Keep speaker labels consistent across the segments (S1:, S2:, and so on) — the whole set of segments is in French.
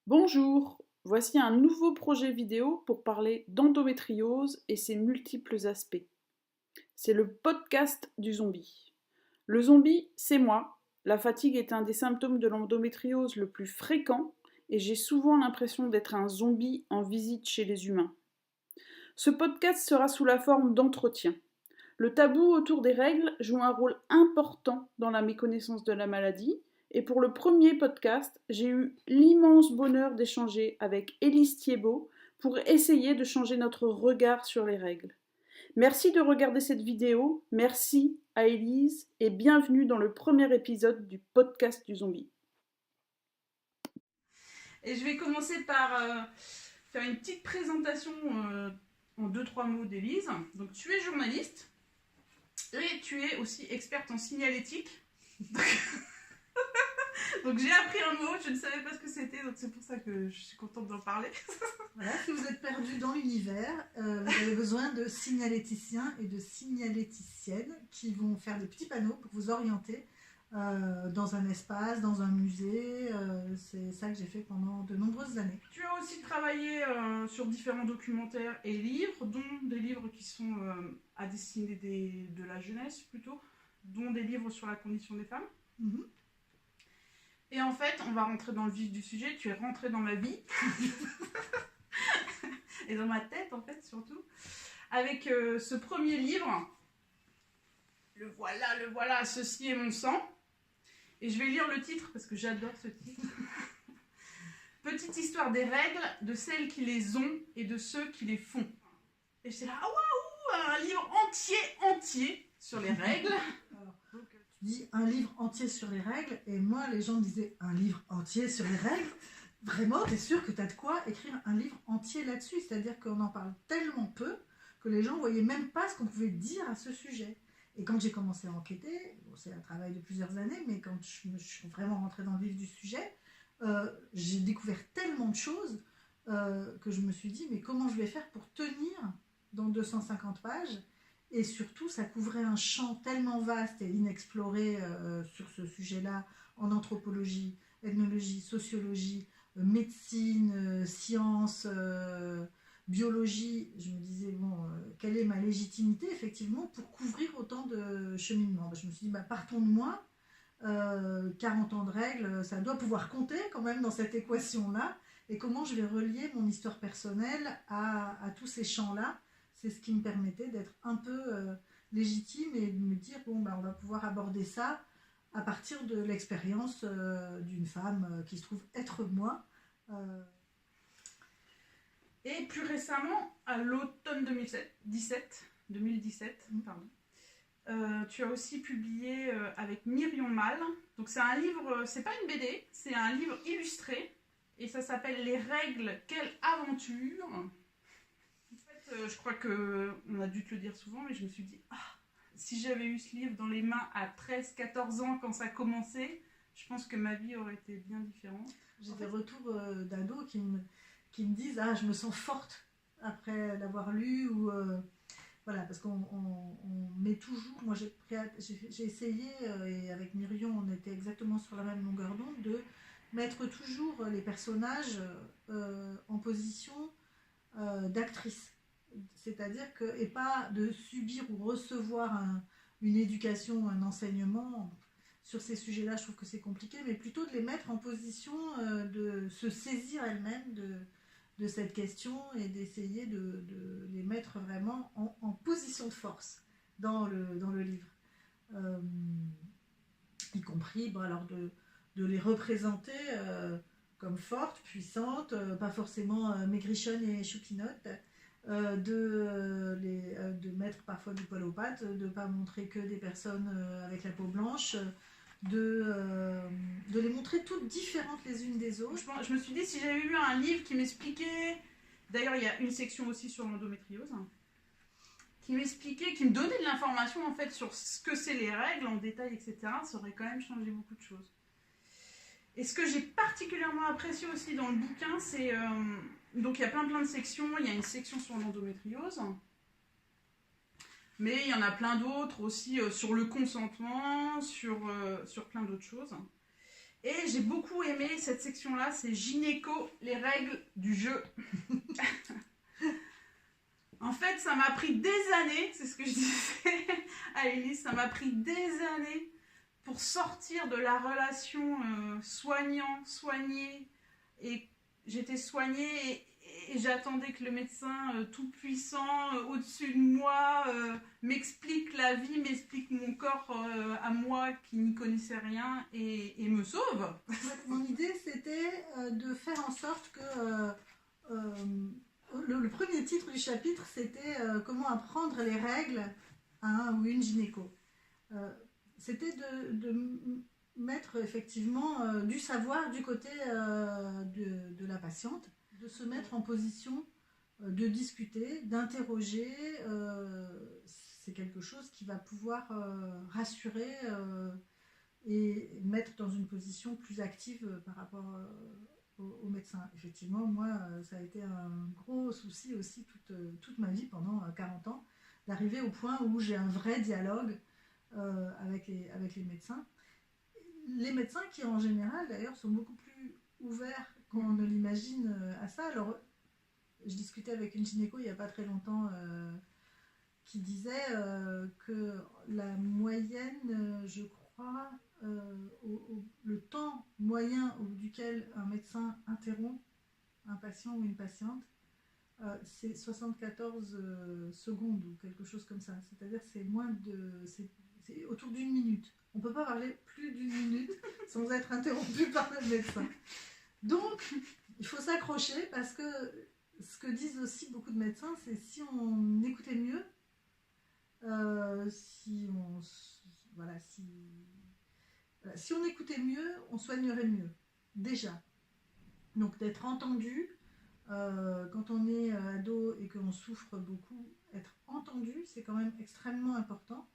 S1: Bonjour, voici un nouveau projet vidéo pour parler d'endométriose et ses multiples aspects. C'est le podcast du zombie. Le zombie, c'est moi. La fatigue est un des symptômes de l'endométriose le plus fréquent et j'ai souvent l'impression d'être un zombie en visite chez les humains. Ce podcast sera sous la forme d'entretien. Le tabou autour des règles joue un rôle important dans la méconnaissance de la maladie. Et pour le premier podcast, j'ai eu l'immense bonheur d'échanger avec Élise Thiebaud pour essayer de changer notre regard sur les règles. Merci de regarder cette vidéo, merci à Élise et bienvenue dans le premier épisode du podcast du zombie. Et je vais commencer par faire une petite présentation en 2-3 mots d'Élise. Donc tu es journaliste. Et tu es aussi experte en signalétique. Donc j'ai appris un mot, je ne savais pas ce que c'était, donc c'est pour ça que je suis contente d'en parler.
S2: Voilà, si vous êtes perdu dans l'univers, vous avez besoin de signaléticiens et de signaléticiennes qui vont faire des petits panneaux pour vous orienter dans un espace, dans un musée. C'est ça que j'ai fait pendant de nombreuses années.
S1: Tu as aussi travaillé sur différents documentaires et livres, dont des livres qui sont à destiner de la jeunesse plutôt, dont des livres sur la condition des femmes.
S2: Mm-hmm.
S1: Et en fait, on va rentrer dans le vif du sujet, tu es rentré dans ma vie, et dans ma tête en fait surtout, avec ce premier livre, le voilà, ceci est mon sang. Et je vais lire le titre parce que j'adore ce titre. Petite histoire des règles, de celles qui les ont et de ceux qui les font. Et j'étais là, ah waouh, un livre entier sur les règles.
S2: Alors, tu dis un livre entier sur les règles, et moi les gens me disaient un livre entier sur les règles. Vraiment, t'es sûr que t'as de quoi écrire un livre entier là-dessus? C'est-à-dire qu'on en parle tellement peu que les gens ne voyaient même pas ce qu'on pouvait dire à ce sujet. Et quand j'ai commencé à enquêter, bon, c'est un travail de plusieurs années, mais quand je suis vraiment rentrée dans le vif du sujet, j'ai découvert tellement de choses que je me suis dit, mais comment je vais faire pour tenir dans 250 pages? Et surtout, ça couvrait un champ tellement vaste et inexploré sur ce sujet-là, en anthropologie, ethnologie, sociologie, médecine, sciences, biologie. Je me disais, bon, quelle est ma légitimité, effectivement, pour couvrir autant de cheminements? Je me suis dit, partons de moi. 40 ans de règles, ça doit pouvoir compter quand même dans cette équation-là. Et comment je vais relier mon histoire personnelle à tous ces champs-là? C'est ce qui me permettait d'être un peu légitime et de me dire, bon, on va pouvoir aborder ça à partir de l'expérience d'une femme qui se trouve être moi.
S1: Et plus récemment, à l'automne 2017, pardon, tu as aussi publié avec Myrion Mal. Donc c'est un livre, c'est pas une BD, c'est un livre illustré. Et ça s'appelle Les règles, quelle aventure. En fait, je crois qu'on a dû te le dire souvent, mais je me suis dit, si j'avais eu ce livre dans les mains à 13-14 ans quand ça commençait, je pense que ma vie aurait été bien différente.
S2: J'ai des retours d'ados qui me disent, je me sens forte après l'avoir lu, ou voilà, parce qu'on met toujours, moi j'ai essayé, et avec Myrion on était exactement sur la même longueur d'onde, de mettre toujours les personnages en position d'actrice. C'est-à-dire que, et pas de subir ou recevoir une éducation, un enseignement. Sur ces sujets-là, je trouve que c'est compliqué, mais plutôt de les mettre en position de se saisir elles-mêmes de cette question et d'essayer de les mettre vraiment en position de force dans le livre. Y compris, alors de les représenter comme fortes, puissantes, pas forcément maigrichonnes et choupinottes, de mettre parfois du poil aux pattes, de ne pas montrer que des personnes avec la peau blanche, de les montrer toutes différentes les unes des autres.
S1: Je me suis dit, si j'avais eu un livre qui m'expliquait, d'ailleurs il y a une section aussi sur l'endométriose, qui m'expliquait, qui me donnait de l'information en fait sur ce que c'est les règles en détail, etc., ça aurait quand même changé beaucoup de choses. Et ce que j'ai particulièrement apprécié aussi dans le bouquin, c'est... donc il y a plein de sections, il y a une section sur l'endométriose, mais il y en a plein d'autres aussi sur le consentement, sur plein d'autres choses. Et j'ai beaucoup aimé cette section-là, c'est gynéco, les règles du jeu. En fait, ça m'a pris des années, c'est ce que je disais à Élise, ça m'a pris des années pour sortir de la relation soignant-soigné. Et j'étais soignée et j'attendais que le médecin tout-puissant, au-dessus de moi, m'explique la vie, m'explique mon corps à moi qui n'y connaissais rien et me sauve.
S2: Mon idée, c'était de faire en sorte que... le premier titre du chapitre, c'était comment apprendre les règles à un ou une gynéco. C'était de mettre effectivement du savoir du côté de la patiente, de se mettre en position de discuter, d'interroger. C'est quelque chose qui va pouvoir rassurer et mettre dans une position plus active par rapport au médecin. Effectivement, moi, ça a été un gros souci aussi toute ma vie, pendant 40 ans, d'arriver au point où j'ai un vrai dialogue avec les médecins. Les médecins qui, en général, d'ailleurs, sont beaucoup plus ouverts qu'on ne l'imagine à ça. Alors, je discutais avec une gynéco il n'y a pas très longtemps qui disait que la moyenne, je crois, le temps moyen duquel un médecin interrompt un patient ou une patiente, c'est 74 secondes ou quelque chose comme ça. C'est-à-dire que c'est autour d'une minute. On ne peut pas parler plus d'une minute sans être interrompu par le médecin. Donc, il faut s'accrocher parce que ce que disent aussi beaucoup de médecins, c'est si on écoutait mieux, si on écoutait mieux, on soignerait mieux, déjà. Donc d'être entendu, quand on est ado et qu'on souffre beaucoup, être entendu, c'est quand même extrêmement important.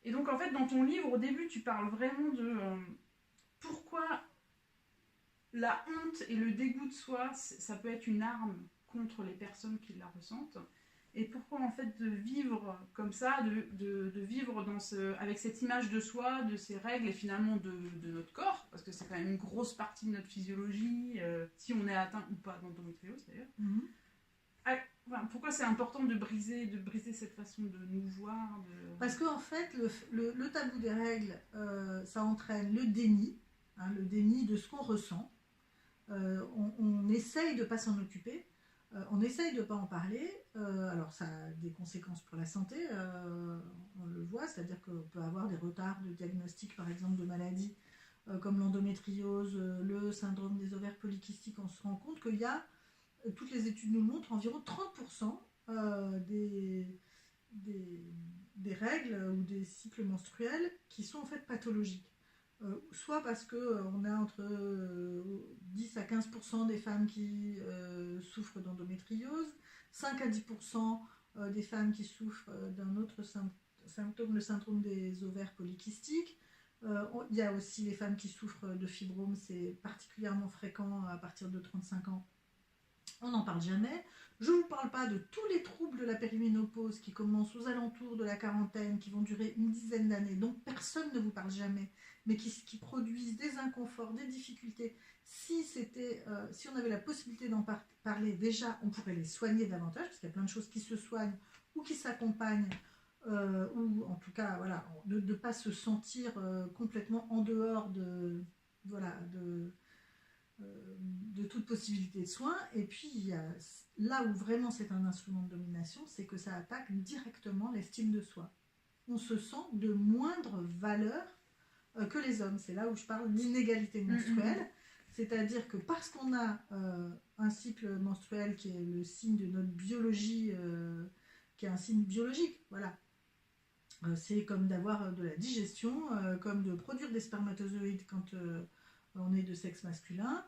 S1: Et donc en fait, dans ton livre, au début, tu parles vraiment de pourquoi la honte et le dégoût de soi, ça peut être une arme contre les personnes qui la ressentent. Et pourquoi en fait de vivre comme ça, de vivre avec cette image de soi, de ses règles et finalement de notre corps, parce que c'est quand même une grosse partie de notre physiologie, si on est atteint ou pas d'endométriose d'ailleurs. Pourquoi c'est important de briser cette façon de nous voir
S2: Parce qu'en fait, le tabou des règles, ça entraîne le déni de ce qu'on ressent. On essaye de ne pas s'en occuper. On essaye de ne pas en parler, alors ça a des conséquences pour la santé, on le voit, c'est-à-dire qu'on peut avoir des retards de diagnostic par exemple de maladies comme l'endométriose, le syndrome des ovaires polykystiques. On se rend compte qu'il y a, toutes les études nous le montrent, environ 30% des règles ou des cycles menstruels qui sont en fait pathologiques. Soit parce qu'on a entre 10 à 15% des femmes qui souffrent d'endométriose, 5 à 10% des femmes qui souffrent d'un autre symptôme, le syndrome des ovaires polykystiques. Il y a aussi les femmes qui souffrent de fibromes, c'est particulièrement fréquent à partir de 35 ans. On n'en parle jamais. Je ne vous parle pas de tous les troubles de la périménopause qui commencent aux alentours de la quarantaine, qui vont durer une dizaine d'années, dont personne ne vous parle jamais, mais qui produisent des inconforts, des difficultés. Si on avait la possibilité d'en parler, déjà, on pourrait les soigner davantage, parce qu'il y a plein de choses qui se soignent ou qui s'accompagnent, ou en tout cas, voilà, de ne pas se sentir complètement en dehors de toute possibilité de soins. Et puis, là où vraiment c'est un instrument de domination, c'est que ça attaque directement l'estime de soi. On se sent de moindre valeur que les hommes. C'est là où je parle d'inégalité menstruelle. C'est-à-dire que parce qu'on a un cycle menstruel qui est le signe de notre biologie, qui est un signe biologique, voilà. C'est comme d'avoir de la digestion, comme de produire des spermatozoïdes quand on est de sexe masculin,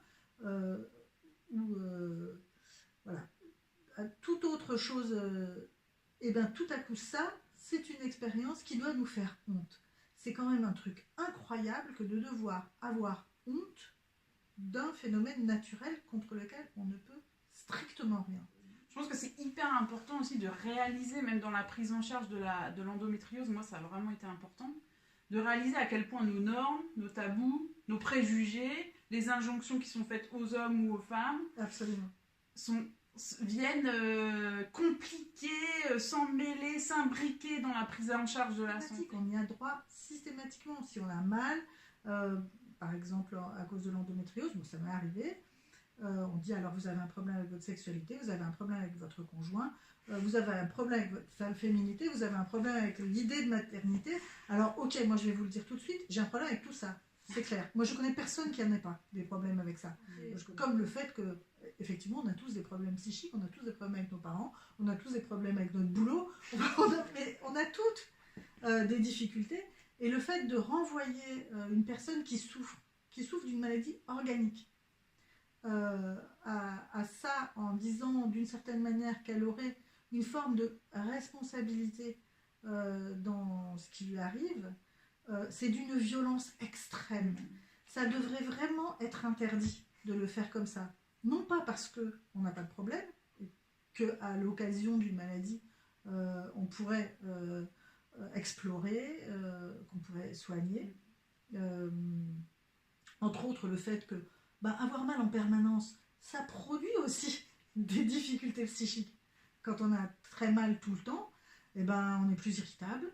S2: voilà. Toute autre chose, et bien tout à coup ça, c'est une expérience qui doit nous faire honte. C'est quand même un truc incroyable que de devoir avoir honte d'un phénomène naturel contre lequel on ne peut strictement rien.
S1: Je pense que c'est hyper important aussi de réaliser, même dans la prise en charge de l'endométriose, moi ça a vraiment été important, de réaliser à quel point nos normes, nos tabous, nos préjugés, les injonctions qui sont faites aux hommes ou aux femmes
S2: Absolument.
S1: viennent compliquer, s'emmêler, s'imbriquer dans la prise en charge de la santé.
S2: On y a droit systématiquement. Si on a mal, par exemple à cause de l'endométriose, bon, ça m'est arrivé, on dit alors vous avez un problème avec votre sexualité, vous avez un problème avec votre conjoint, vous avez un problème avec votre féminité, vous avez un problème avec l'idée de maternité. Alors ok, moi je vais vous le dire tout de suite, j'ai un problème avec tout ça, c'est clair. Moi je connais personne qui n'en ait pas des problèmes avec ça. Comme le fait que effectivement on a tous des problèmes psychiques, on a tous des problèmes avec nos parents, on a tous des problèmes avec notre boulot, on a toutes des difficultés. Et le fait de renvoyer une personne qui souffre d'une maladie organique, à ça en disant d'une certaine manière qu'elle aurait une forme de responsabilité dans ce qui lui arrive, c'est d'une violence extrême. Ça devrait vraiment être interdit de le faire comme ça. Non pas parce qu'on n'a pas de problème, et qu'à l'occasion d'une maladie, on pourrait explorer, qu'on pourrait soigner. Entre autres, le fait que avoir mal en permanence, ça produit aussi des difficultés psychiques. Quand on a très mal tout le temps, on est plus irritable,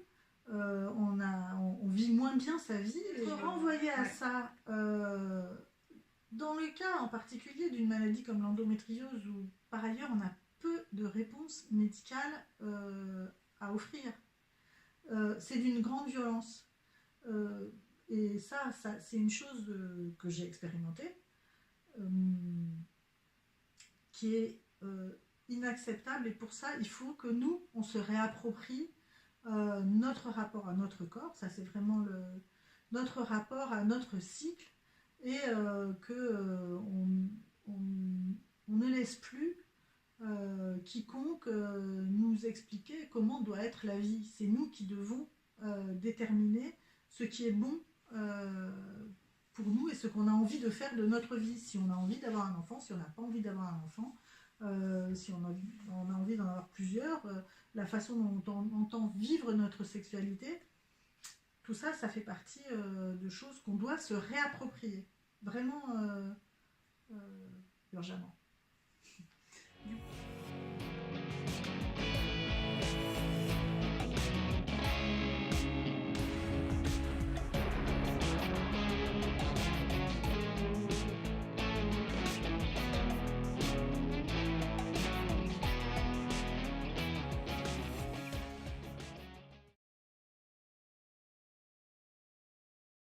S2: on vit moins bien sa vie. Il faut renvoyer à ça, dans le cas en particulier d'une maladie comme l'endométriose, où par ailleurs on a peu de réponses médicales à offrir. C'est d'une grande violence. Et ça c'est une chose que j'ai expérimentée, qui est inacceptable, et pour ça il faut que nous on se réapproprie notre rapport à notre corps. Ça c'est vraiment notre rapport à notre cycle, et on ne laisse plus quiconque nous expliquer comment doit être la vie. C'est nous qui devons déterminer ce qui est bon pour nous et ce qu'on a envie de faire de notre vie. Si on a envie d'avoir un enfant, si on n'a pas envie d'avoir un enfant, si on a envie d'en avoir plusieurs, la façon dont on entend vivre notre sexualité, tout ça, ça fait partie de choses qu'on doit se réapproprier, vraiment urgemment.